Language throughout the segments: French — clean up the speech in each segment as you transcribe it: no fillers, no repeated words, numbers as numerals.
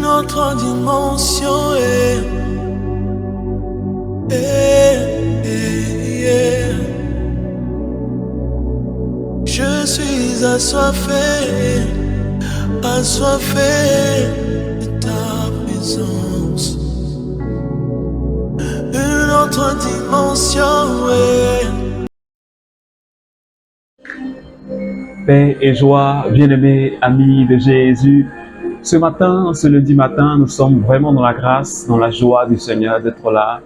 autre dimension. Je suis assoiffé de ta présence. Une autre dimension. Paix et joie, bien-aimés amis de Jésus. Ce matin, ce lundi matin, nous sommes vraiment dans la grâce, dans la joie du Seigneur d'être là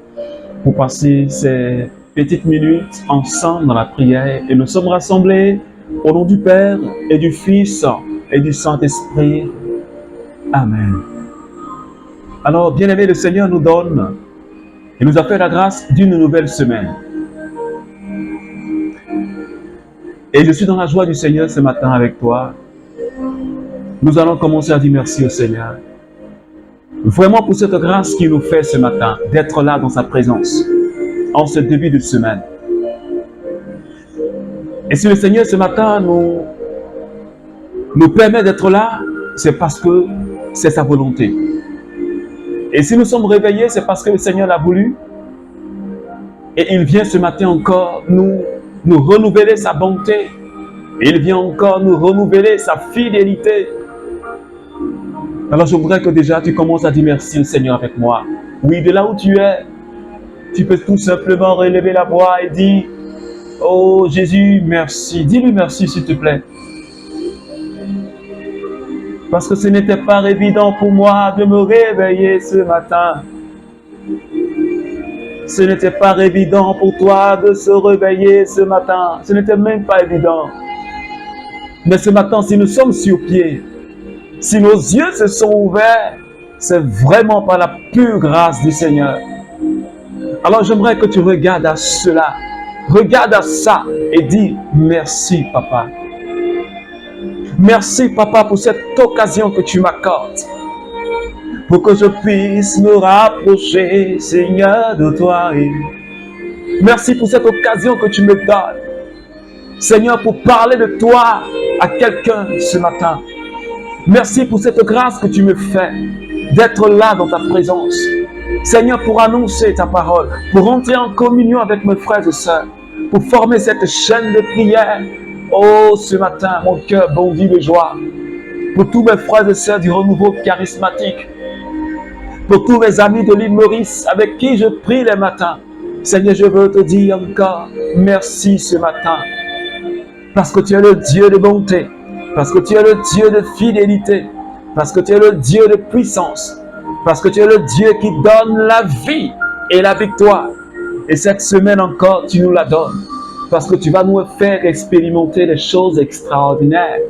pour passer ces petites minutes ensemble dans la prière. Et nous sommes rassemblés au nom du Père et du Fils et du Saint-Esprit. Amen. Alors, bien-aimés, le Seigneur nous donne et nous a fait la grâce d'une nouvelle semaine. Et je suis dans la joie du Seigneur ce matin avec toi. Nous allons commencer à dire merci au Seigneur. Vraiment pour cette grâce qu'il nous fait ce matin, d'être là dans sa présence, en ce début de semaine. Et si le Seigneur ce matin nous permet d'être là, c'est parce que c'est sa volonté. Et si nous sommes réveillés, c'est parce que le Seigneur l'a voulu. Et il vient ce matin encore nous renouveler sa bonté. Il vient encore nous renouveler sa fidélité. Alors je voudrais que déjà tu commences à dire merci au Seigneur avec moi. Oui, de là où tu es, tu peux tout simplement relever la voix et dire: oh Jésus, merci. Dis-lui merci s'il te plaît. Parce que ce n'était pas évident pour moi de me réveiller ce matin. Ce n'était pas évident pour toi de se réveiller ce matin. Ce n'était même pas évident. Mais ce matin, si nous sommes sur pied, si nos yeux se sont ouverts, c'est vraiment par la pure grâce du Seigneur. Alors j'aimerais que tu regardes à cela, regarde à ça et dis merci Papa. Merci Papa pour cette occasion que tu m'accordes. Pour que je puisse me rapprocher, Seigneur, de toi. Merci pour cette occasion que tu me donnes, Seigneur, pour parler de toi à quelqu'un ce matin. Merci pour cette grâce que tu me fais, d'être là dans ta présence. Seigneur, pour annoncer ta parole, pour entrer en communion avec mes frères et sœurs, pour former cette chaîne de prière. Oh, ce matin, mon cœur bondit de joie. Pour tous mes frères et sœurs du renouveau charismatique, pour tous mes amis de l'île Maurice avec qui je prie les matins. Seigneur, je veux te dire encore merci ce matin. Parce que tu es le Dieu de bonté, parce que tu es le Dieu de fidélité, parce que tu es le Dieu de puissance, parce que tu es le Dieu qui donne la vie et la victoire. Et cette semaine encore, tu nous la donnes, parce que tu vas nous faire expérimenter des choses extraordinaires.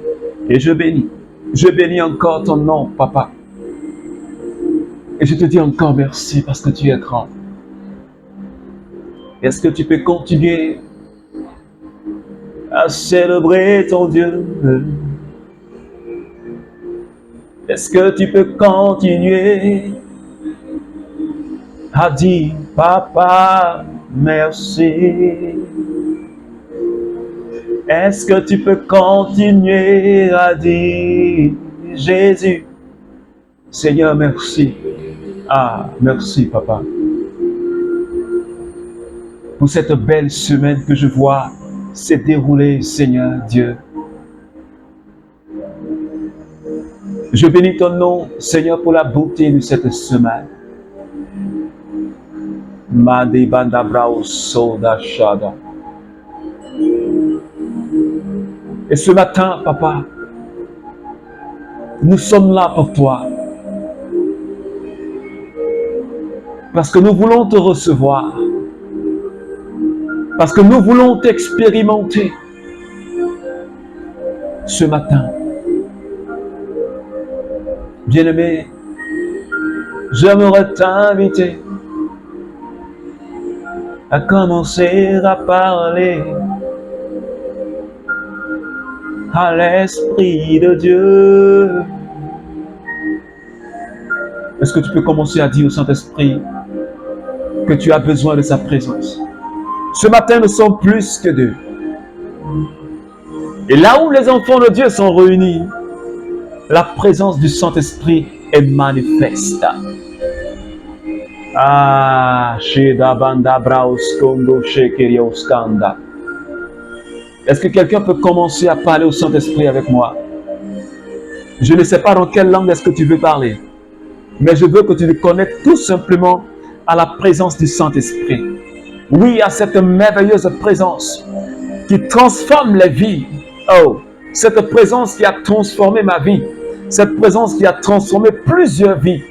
Et je bénis encore ton nom, Papa. Et je te dis encore merci parce que tu es grand. Est-ce que tu peux continuer à célébrer ton Dieu? Est-ce que tu peux continuer à dire Papa, merci? Est-ce que tu peux continuer à dire Jésus, Seigneur, merci. Ah, merci Papa. Pour cette belle semaine que je vois s'est déroulée, Seigneur Dieu. Je bénis ton nom, Seigneur, pour la beauté de cette semaine. Et ce matin, Papa, nous sommes là pour toi. Parce que nous voulons te recevoir. Parce que nous voulons t'expérimenter ce matin. Bien-aimé, j'aimerais t'inviter à commencer à parler à l'Esprit de Dieu. Est-ce que tu peux commencer à dire au Saint-Esprit que tu as besoin de sa présence? Ce matin, nous sommes plus que deux. Et là où les enfants de Dieu sont réunis, la présence du Saint-Esprit et manifeste. Ah, Shida Banda Braus Kondo Shekerios Kanda. Est-ce que quelqu'un peut commencer à parler au Saint-Esprit avec moi? Je ne sais pas dans quelle langue est-ce que tu veux parler, mais je veux que tu te connectes tout simplement à la présence du Saint-Esprit. Oui, à cette merveilleuse présence qui transforme les vies. Oh, cette présence qui a transformé ma vie, cette présence qui a transformé plusieurs vies.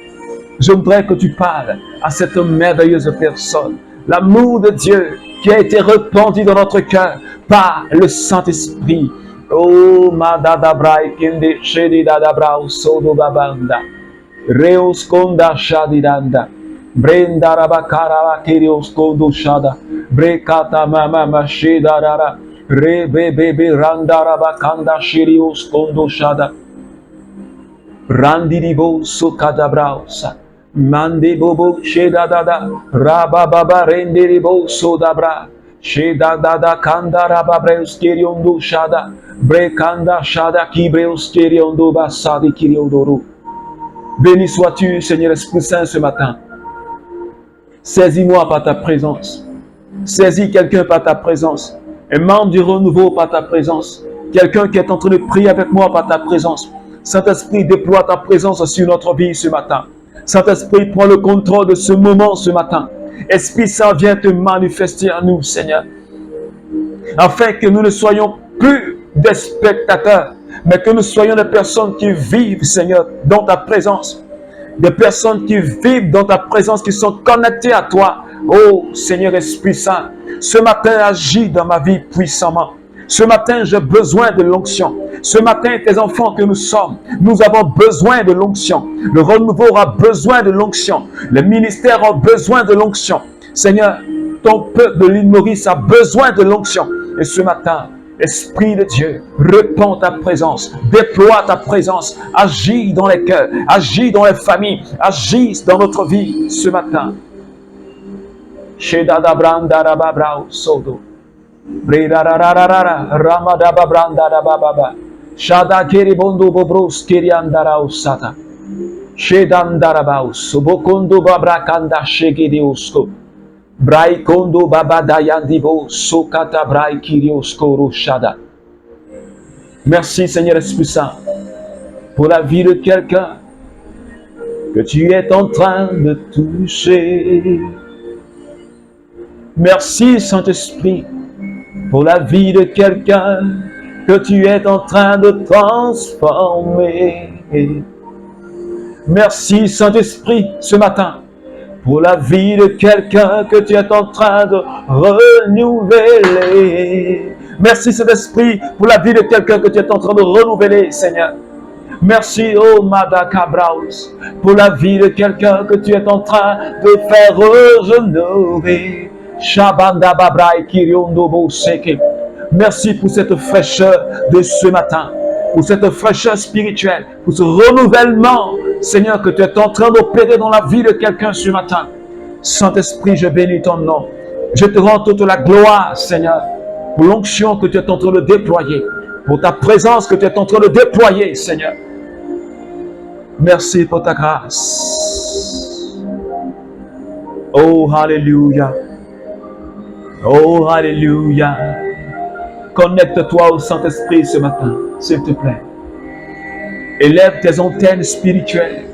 Je voudrais que tu parles à cette merveilleuse personne. L'amour de Dieu qui a été répandu dans notre cœur par le Saint-Esprit. Oh, madadabrai kende shedi dadabrau sodo babanda. Reos konda shadidanda. Brenda rabakara kirios kondo shada. Brekata mama mashida dara. Rebebebe randa rabakanda shirios kondo shada. Randidibo sokadabrausa. Mande bobo sheda dada. Rabababa rendiribo sodabra. Sheda dada kanda rababreus kiriondo shada. Brekanda shada kibreus kiriondo basadi kiriodoru. Béni sois-tu, Seigneur Esprit Saint, ce matin. Saisis-moi par ta présence. Saisis quelqu'un par ta présence. Un membre du renouveau par ta présence. Quelqu'un qui est en train de prier avec moi par ta présence. Saint-Esprit, déploie ta présence sur notre vie ce matin. Saint-Esprit, prends le contrôle de ce moment ce matin. Esprit Saint, viens te manifester à nous, Seigneur. Afin que nous ne soyons plus des spectateurs, mais que nous soyons des personnes qui vivent, Seigneur, dans ta présence. Des personnes qui vivent dans ta présence, qui sont connectées à toi. Oh, Seigneur Esprit Saint, ce matin, agis dans ma vie puissamment. Ce matin, j'ai besoin de l'onction. Ce matin, tes enfants que nous sommes, nous avons besoin de l'onction. Le renouveau aura besoin de l'onction. Les ministères ont besoin de l'onction. Seigneur, ton peuple de l'île Maurice a besoin de l'onction. Et ce matin, Esprit de Dieu, répands ta présence, déploie ta présence, agis dans les cœurs, agis dans les familles, agis dans notre vie ce matin. Sodo. Shada keribondo bobros keriandara usata. Shedandarabaus, bokondo babrakanda shegediosko. Brai kondo babadayandibo sokata brai kiriosko roshada. Merci Seigneur Esprit Saint pour la vie de quelqu'un que tu es en train de toucher. Merci Saint-Esprit pour la vie de quelqu'un que tu es en train de transformer. Merci Saint-Esprit ce matin pour la vie de quelqu'un que tu es en train de renouveler. Merci Saint-Esprit pour la vie de quelqu'un que tu es en train de renouveler, Seigneur. Merci, oh Madakabraus, pour la vie de quelqu'un que tu es en train de faire renouveler. Shabanda Babrai Kiriondo Boseke. Merci pour cette fraîcheur de ce matin, pour cette fraîcheur spirituelle, pour ce renouvellement, Seigneur, que tu es en train d'opérer dans la vie de quelqu'un ce matin. Saint-Esprit, je bénis ton nom. Je te rends toute la gloire, Seigneur, pour l'onction que tu es en train de déployer, pour ta présence que tu es en train de déployer, Seigneur. Merci pour ta grâce. Oh, Alléluia. Oh, Alléluia. Connecte-toi au Saint-Esprit ce matin, s'il te plaît. Élève tes antennes spirituelles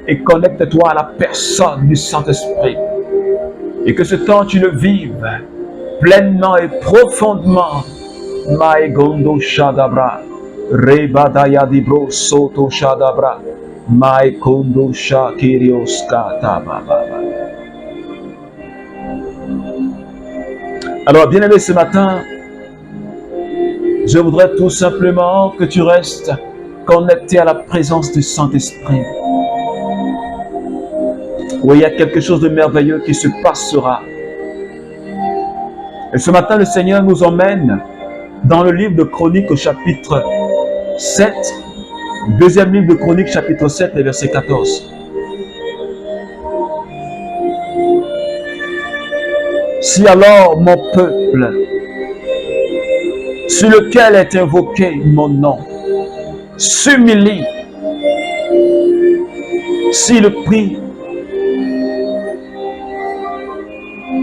et connecte-toi à la personne du Saint-Esprit. Et que ce temps, tu le vives pleinement et profondément. Maegondo Shadabra, Rebadaya Dibro Soto Shadabra, Maekondo Shakirios Katababa. Alors, bien-aimé, ce matin, je voudrais tout simplement que tu restes connecté à la présence du Saint-Esprit. Oui, il y a quelque chose de merveilleux qui se passera. Et ce matin, le Seigneur nous emmène dans le livre de Chroniques au chapitre 7, deuxième livre de Chroniques, chapitre 7, verset 14. Si alors mon peuple, sur lequel est invoqué mon nom, s'humilie s'il prie,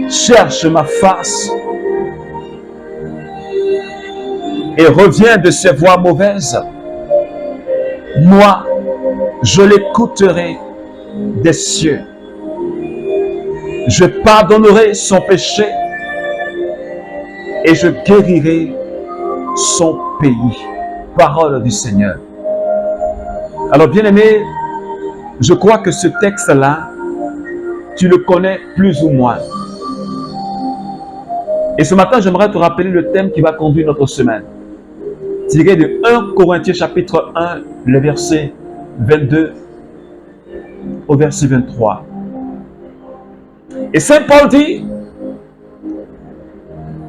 cherche ma face et revient de ses voies mauvaises, moi, je l'écouterai des cieux. Je pardonnerai son péché et je guérirai son pays. Parole du Seigneur. Alors, bien-aimé, je crois que ce texte-là, tu le connais plus ou moins. Et ce matin, j'aimerais te rappeler le thème qui va conduire notre semaine. Tiré de 1 Corinthiens chapitre 1, le verset 22 au verset 23. Et Saint Paul dit,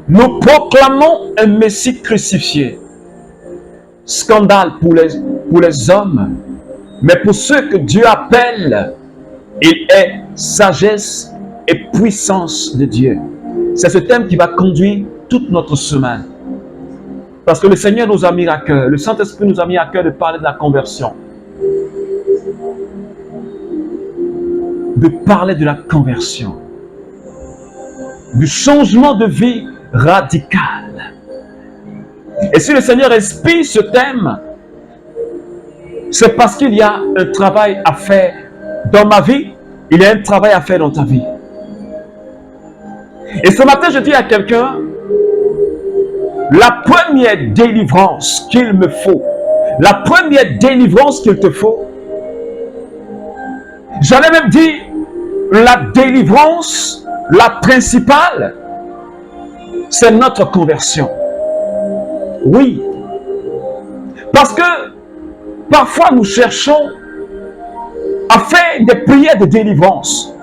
nous proclamons un Messie crucifié. Scandale pour les hommes, mais pour ceux que Dieu appelle, il est sagesse et puissance de Dieu. C'est ce thème qui va conduire toute notre semaine. Parce que le Seigneur nous a mis à cœur, le Saint-Esprit nous a mis à cœur de parler de la conversion. De parler de la conversion. Du changement de vie radical. Et si le Seigneur inspire ce thème, c'est parce qu'il y a un travail à faire dans ma vie, il y a un travail à faire dans ta vie. Et ce matin, je dis à quelqu'un, la première délivrance qu'il me faut, la première délivrance qu'il te faut, j'allais même dire, la délivrance, la principale, c'est notre conversion. Oui. Parce que parfois nous cherchons à faire des prières de délivrance.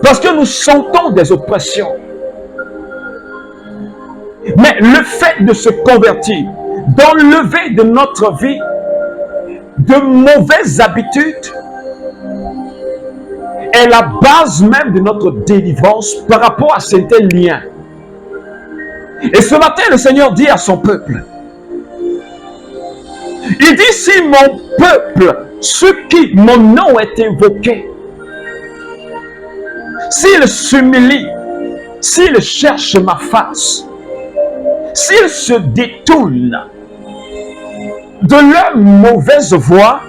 Parce que nous sentons des oppressions. Mais le fait de se convertir, d'enlever de notre vie de mauvaises habitudes, est la base même de notre délivrance par rapport à certains liens. Et ce matin, le Seigneur dit à son peuple, il dit, si mon peuple, ceux qui mon nom est invoqué, s'ils s'humilient, s'ils cherchent ma face, s'ils se détournent de leur mauvaise voie,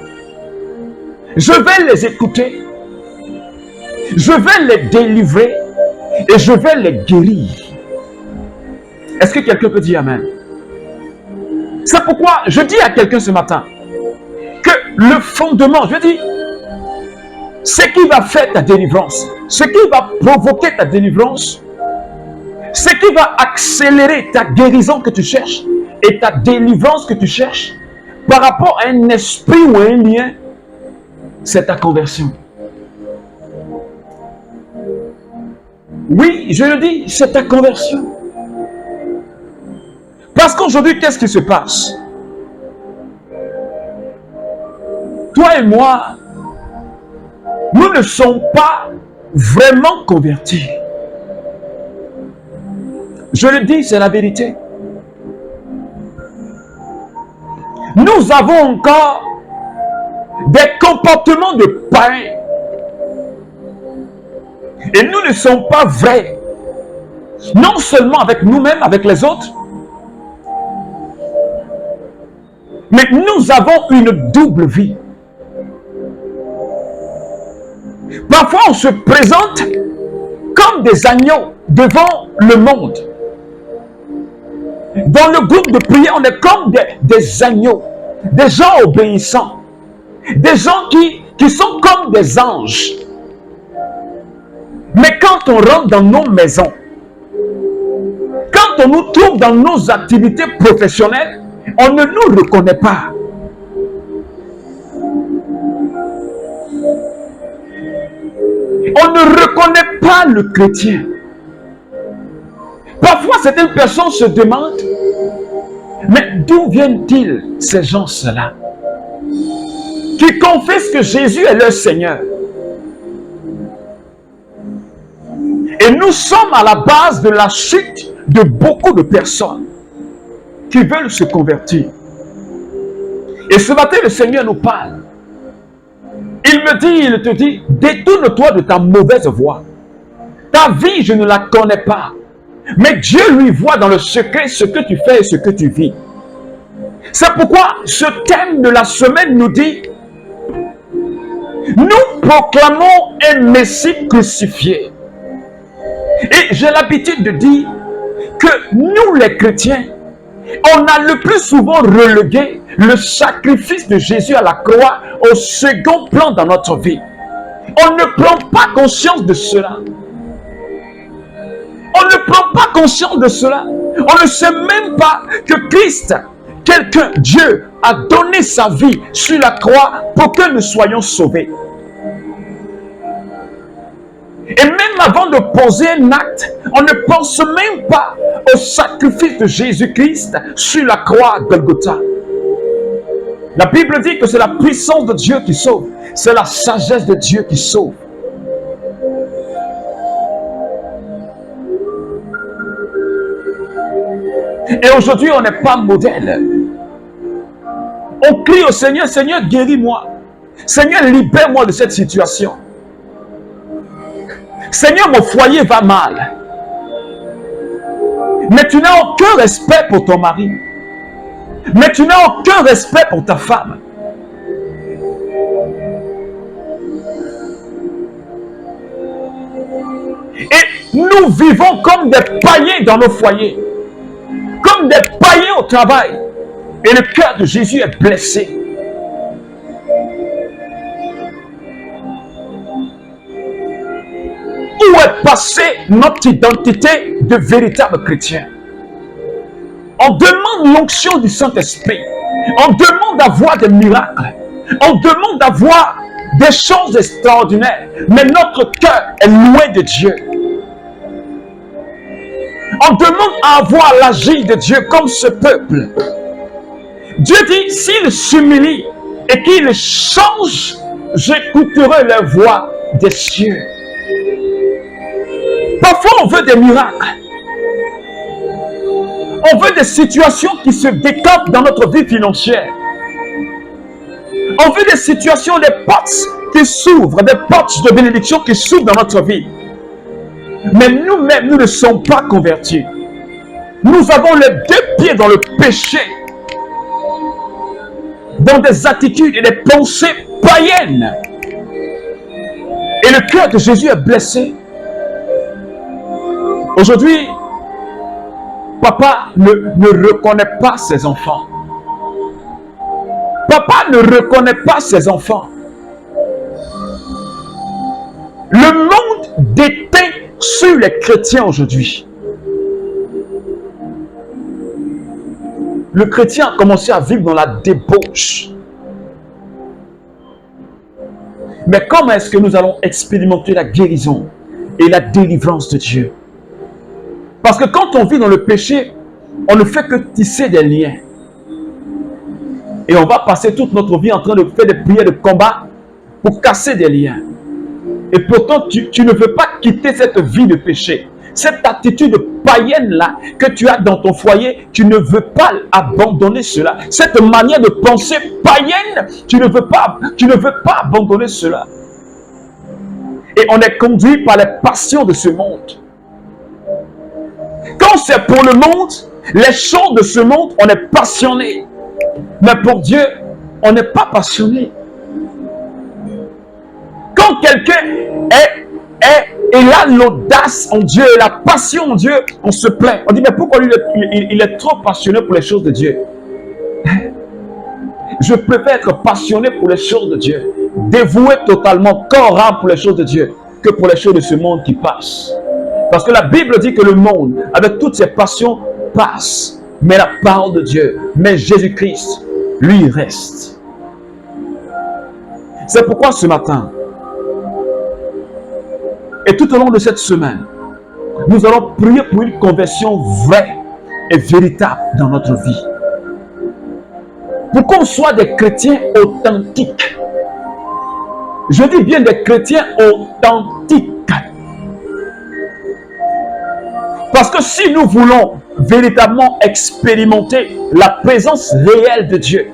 je vais les écouter, je vais les délivrer et je vais les guérir. Est-ce que quelqu'un peut dire Amen? C'est pourquoi je dis à quelqu'un ce matin que le fondement, je dis, ce qui va faire ta délivrance, ce qui va provoquer ta délivrance, ce qui va accélérer ta guérison que tu cherches et ta délivrance que tu cherches par rapport à un esprit ou à un lien, c'est ta conversion. Oui, je le dis, c'est ta conversion. Parce qu'aujourd'hui, qu'est-ce qui se passe? Toi et moi, nous ne sommes pas vraiment convertis. Je le dis, c'est la vérité. Nous avons encore des comportements de païens. Et nous ne sommes pas vrais. Non seulement avec nous-mêmes, avec les autres, mais nous avons une double vie. Parfois, on se présente comme des agneaux devant le monde. Dans le groupe de prière, on est comme des agneaux, des gens obéissants, des gens qui sont comme des anges. Mais quand on rentre dans nos maisons, quand on nous trouve dans nos activités professionnelles, on ne nous reconnaît pas. On ne reconnaît pas le chrétien. Parfois, certaines personnes se demandent, mais d'où viennent-ils ces gens-là qui confessent que Jésus est leur Seigneur? Et nous sommes à la base de la chute de beaucoup de personnes qui veulent se convertir. Et ce matin, le Seigneur nous parle il te dit, détourne-toi de ta mauvaise voie. Ta vie, je ne la connais pas. Mais Dieu lui voit dans le secret ce que tu fais et ce que tu vis. C'est pourquoi ce thème de la semaine nous dit, nous proclamons un Messie crucifié. Et j'ai l'habitude de dire que nous les chrétiens, on a le plus souvent relégué le sacrifice de Jésus à la croix au second plan dans notre vie. On ne prend pas conscience de cela. On ne prend pas conscience de cela. On ne sait même pas que Christ, quelqu'un, Dieu, a donné sa vie sur la croix pour que nous soyons sauvés. Et même avant de poser un acte, on ne pense même pas au sacrifice de Jésus-Christ sur la croix de Golgotha. La Bible dit que c'est la puissance de Dieu qui sauve. C'est la sagesse de Dieu qui sauve. Et aujourd'hui, on n'est pas modèle. On crie au Seigneur, Seigneur, guéris-moi. Seigneur, libère-moi de cette situation. Seigneur, mon foyer va mal. Mais tu n'as aucun respect pour ton mari. Mais tu n'as aucun respect pour ta femme. Et nous vivons comme des païens dans nos foyers. Comme des païens au travail. Et le cœur de Jésus est blessé. Où est passée notre identité de véritable chrétien? On demande l'onction du Saint-Esprit. On demande d'avoir des miracles. On demande d'avoir des choses extraordinaires. Mais notre cœur est loin de Dieu. On demande à avoir l'agir de Dieu comme ce peuple. Dieu dit, s'il s'humilie et qu'il change, j'écouterai la voix des cieux. Parfois, on veut des miracles. On veut des situations qui se décampent dans notre vie financière. On veut des situations, des portes qui s'ouvrent, des portes de bénédiction qui s'ouvrent dans notre vie. Mais nous-mêmes, nous ne sommes pas convertis. Nous avons les deux pieds dans le péché, dans des attitudes et des pensées païennes. Et le cœur de Jésus est blessé. Aujourd'hui, papa ne reconnaît pas ses enfants. Papa ne reconnaît pas ses enfants. Le monde déteint sur les chrétiens aujourd'hui. Le chrétien a commencé à vivre dans la débauche. Mais comment est-ce que nous allons expérimenter la guérison et la délivrance de Dieu? Parce que quand on vit dans le péché, on ne fait que tisser des liens. Et on va passer toute notre vie en train de faire des prières de combat pour casser des liens. Et pourtant, tu ne veux pas quitter cette vie de péché. Cette attitude païenne-là que tu as dans ton foyer, tu ne veux pas abandonner cela. Cette manière de penser païenne, tu ne veux pas abandonner cela. Et on est conduit par les passions de ce monde. Quand c'est pour le monde, les choses de ce monde, on est passionné. Mais pour Dieu, on n'est pas passionné. Quand quelqu'un il a l'audace en Dieu, la passion en Dieu, on se plaint. On dit, mais pourquoi lui, il est trop passionné pour les choses de Dieu? Je préfère être passionné pour les choses de Dieu, dévoué totalement, corps, âme pour les choses de Dieu, que pour les choses de ce monde qui passent. Parce que la Bible dit que le monde, avec toutes ses passions, passe. Mais la parole de Dieu, mais Jésus-Christ, lui reste. C'est pourquoi ce matin, et tout au long de cette semaine, nous allons prier pour une conversion vraie et véritable dans notre vie. Pour qu'on soit des chrétiens authentiques. Je dis bien des chrétiens authentiques. Parce que si nous voulons véritablement expérimenter la présence réelle de Dieu,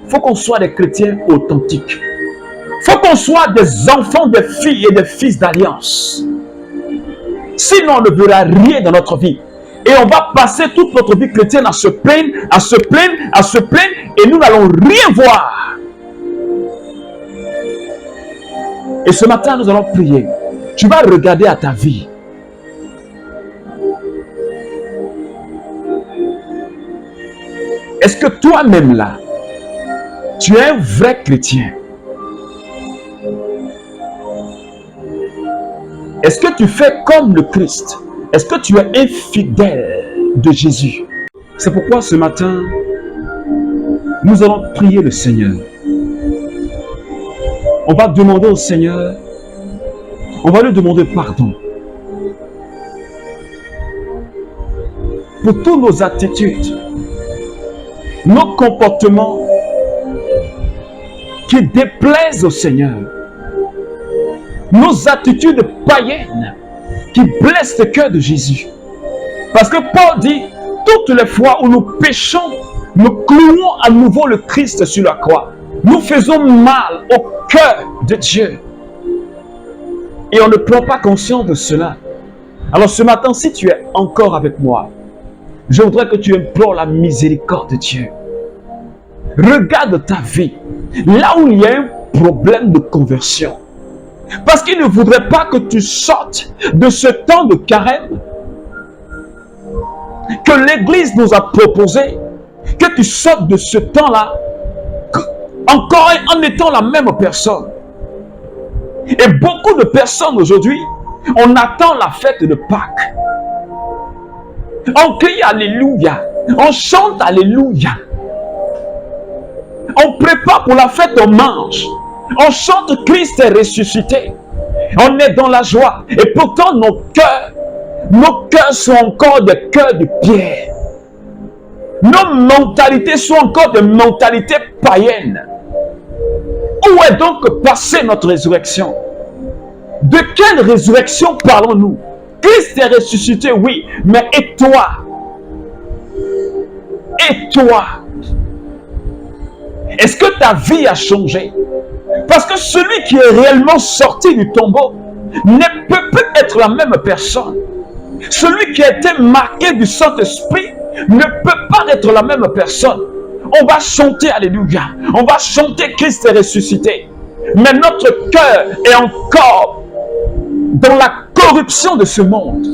il faut qu'on soit des chrétiens authentiques. faut qu'on soit des enfants, des filles et des fils d'alliance. Sinon, on ne verra rien dans notre vie. Et on va passer toute notre vie chrétienne à se plaindre, à se plaindre, à se plaindre, et nous n'allons rien voir. Et ce matin, nous allons prier. Tu vas regarder à ta vie. Est-ce que toi-même là, tu es un vrai chrétien? Est-ce que tu fais comme le Christ? Est-ce que tu es un fidèle de Jésus? C'est pourquoi ce matin, nous allons prier le Seigneur. On va demander au Seigneur, on va lui demander pardon pour toutes nos attitudes, nos comportements qui déplaisent au Seigneur, nos attitudes païennes qui blessent le cœur de Jésus. Parce que Paul dit, toutes les fois où nous péchons, nous clouons à nouveau le Christ sur la croix. Nous faisons mal au cœur de Dieu. Et on ne prend pas conscience de cela. Alors ce matin, si tu es encore avec moi, je voudrais que tu implores la miséricorde de Dieu. Regarde ta vie, là où il y a un problème de conversion. Parce qu'il ne voudrait pas que tu sortes de ce temps de carême que l'Église nous a proposé, que tu sortes de ce temps-là encore en étant la même personne. Et beaucoup de personnes aujourd'hui, on attend la fête de Pâques. On crie Alléluia, on chante Alléluia. On prépare pour la fête, on mange. On chante Christ est ressuscité. On est dans la joie. Et pourtant, nos cœurs sont encore des cœurs de pierre. Nos mentalités sont encore des mentalités païennes. Où est donc passée notre résurrection? De quelle résurrection parlons-nous? Christ est ressuscité, oui. Mais et toi? Et toi? Est-ce que ta vie a changé? Parce que celui qui est réellement sorti du tombeau ne peut plus être la même personne. Celui qui a été marqué du Saint-Esprit ne peut pas être la même personne. On va chanter Alléluia. On va chanter Christ est ressuscité. Mais notre cœur est encore dans la corruption de ce monde.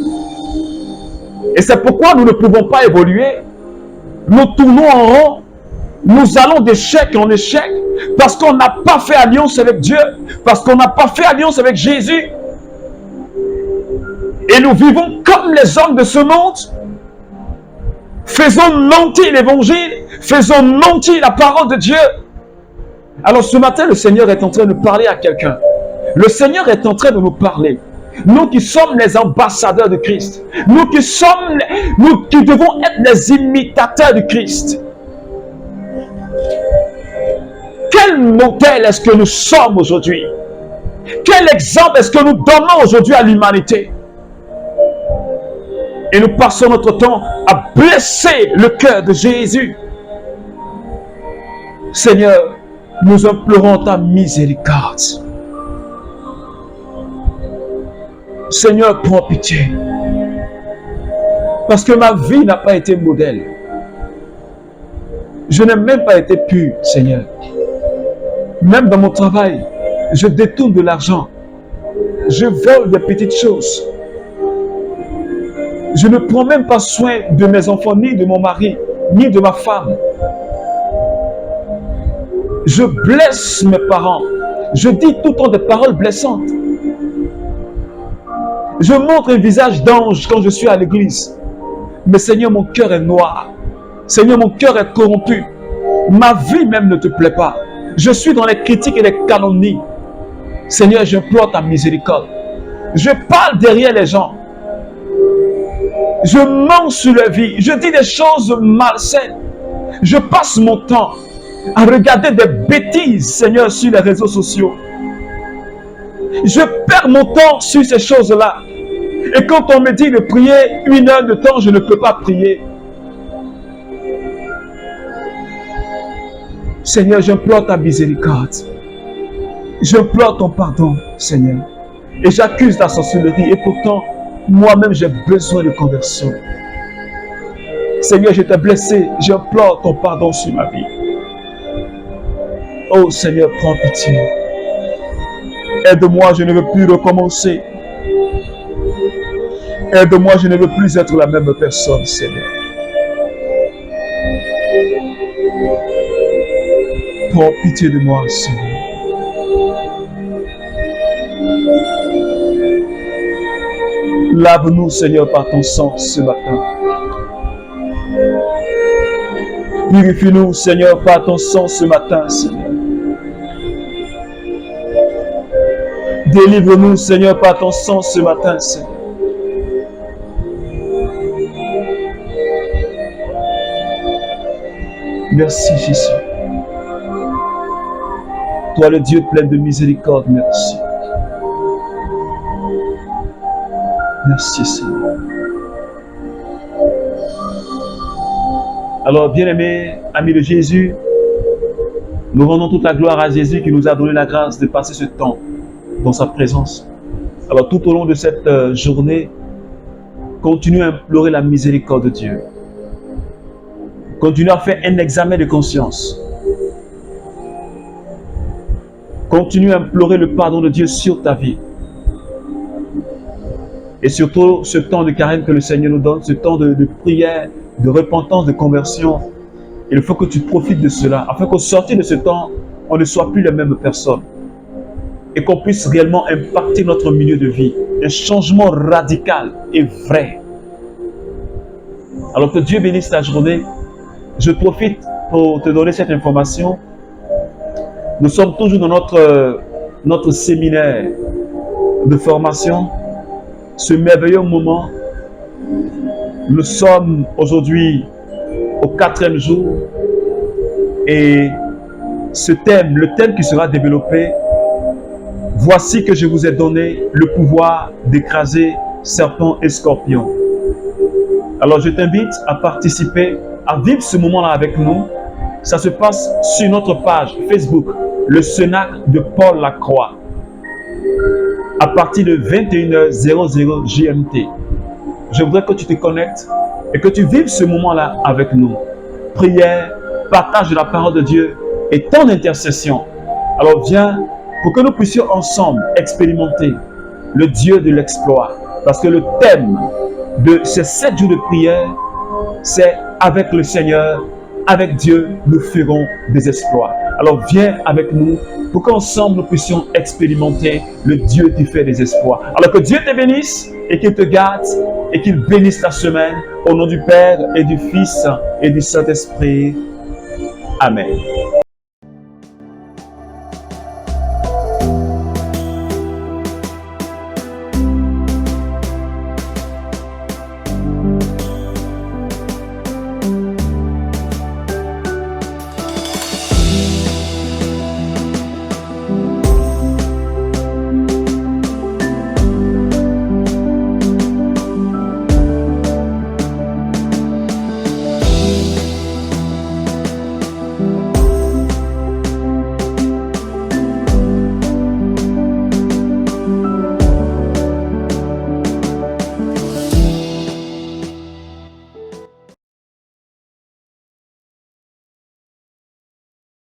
Et c'est pourquoi nous ne pouvons pas évoluer. Nous tournons en rond. Nous allons d'échec en échec parce qu'on n'a pas fait alliance avec Dieu, parce qu'on n'a pas fait alliance avec Jésus. Et nous vivons comme les hommes de ce monde. Faisons mentir l'évangile, faisons mentir la parole de Dieu. Alors ce matin, le Seigneur est en train de parler à quelqu'un. Le Seigneur est en train de nous parler. Nous qui sommes les ambassadeurs de Christ, nous qui devons être les imitateurs de Christ. Quel modèle est-ce que nous sommes aujourd'hui? Quel exemple est-ce que nous donnons aujourd'hui à l'humanité? Et nous passons notre temps à blesser le cœur de Jésus. Seigneur, nous implorons ta miséricorde. Seigneur, prends pitié. Parce que ma vie n'a pas été modèle. Je n'ai même pas été pur, Seigneur. Même dans mon travail, je détourne de l'argent. Je vole des petites choses. Je ne prends même pas soin de mes enfants, ni de mon mari, ni de ma femme. Je blesse mes parents. Je dis tout le temps des paroles blessantes. Je montre un visage d'ange quand je suis à l'église. Mais Seigneur, mon cœur est noir. Seigneur, mon cœur est corrompu. Ma vie même ne te plaît pas. Je suis dans les critiques et les calomnies. Seigneur, j'implore ta miséricorde. Je parle derrière les gens. Je mens sur leur vie. Je dis des choses malsaines. Je passe mon temps à regarder des bêtises, Seigneur, sur les réseaux sociaux. Je perds mon temps sur ces choses-là. Et quand on me dit de prier 1 heure de temps, je ne peux pas prier. Seigneur, j'implore ta miséricorde. J'implore ton pardon, Seigneur. Et j'accuse la sorcellerie. Et pourtant, moi-même, j'ai besoin de conversion. Seigneur, je t'ai blessé. J'implore ton pardon sur ma vie. Oh Seigneur, prends pitié. Aide-moi, je ne veux plus recommencer. Aide-moi, je ne veux plus être la même personne, Seigneur. Prends pitié de moi, Seigneur. Lave-nous, Seigneur, par ton sang ce matin. Purifie-nous, Seigneur, par ton sang ce matin, Seigneur. Délivre-nous, Seigneur, par ton sang ce matin, Seigneur. Merci, Jésus. Toi, le Dieu plein de miséricorde, merci. Merci, Seigneur. Alors, bien-aimés, amis de Jésus, nous rendons toute la gloire à Jésus qui nous a donné la grâce de passer ce temps dans sa présence. Alors, tout au long de cette journée, continue à implorer la miséricorde de Dieu. Continue à faire un examen de conscience. Continue à implorer le pardon de Dieu sur ta vie. Et surtout, ce temps de carême que le Seigneur nous donne, ce temps de prière, de repentance, de conversion, il faut que tu profites de cela, afin qu'au sortir de ce temps, on ne soit plus la même personne. Et qu'on puisse réellement impacter notre milieu de vie. Un changement radical et vrai. Alors que Dieu bénisse ta journée. Je profite pour te donner cette information. Nous sommes toujours dans notre séminaire de formation. Ce merveilleux moment. Nous sommes aujourd'hui au 4e jour. Et ce thème, le thème qui sera développé, voici que je vous ai donné le pouvoir d'écraser serpents et scorpions. Alors je t'invite à participer, à vivre ce moment-là avec nous. Ça se passe sur notre page Facebook, le Cénacle de Paul Lacroix, à partir de 21h00 GMT. Je voudrais que tu te connectes et que tu vives ce moment-là avec nous. Prière, partage de la parole de Dieu et ton intercession. Alors viens pour que nous puissions ensemble expérimenter le Dieu de l'exploit. Parce que le thème de ces 7 jours de prière, c'est avec le Seigneur, avec Dieu, nous ferons des exploits. Alors viens avec nous pour qu'ensemble nous puissions expérimenter le Dieu qui fait des exploits. Alors que Dieu te bénisse et qu'il te garde et qu'il bénisse ta semaine au nom du Père et du Fils et du Saint-Esprit. Amen.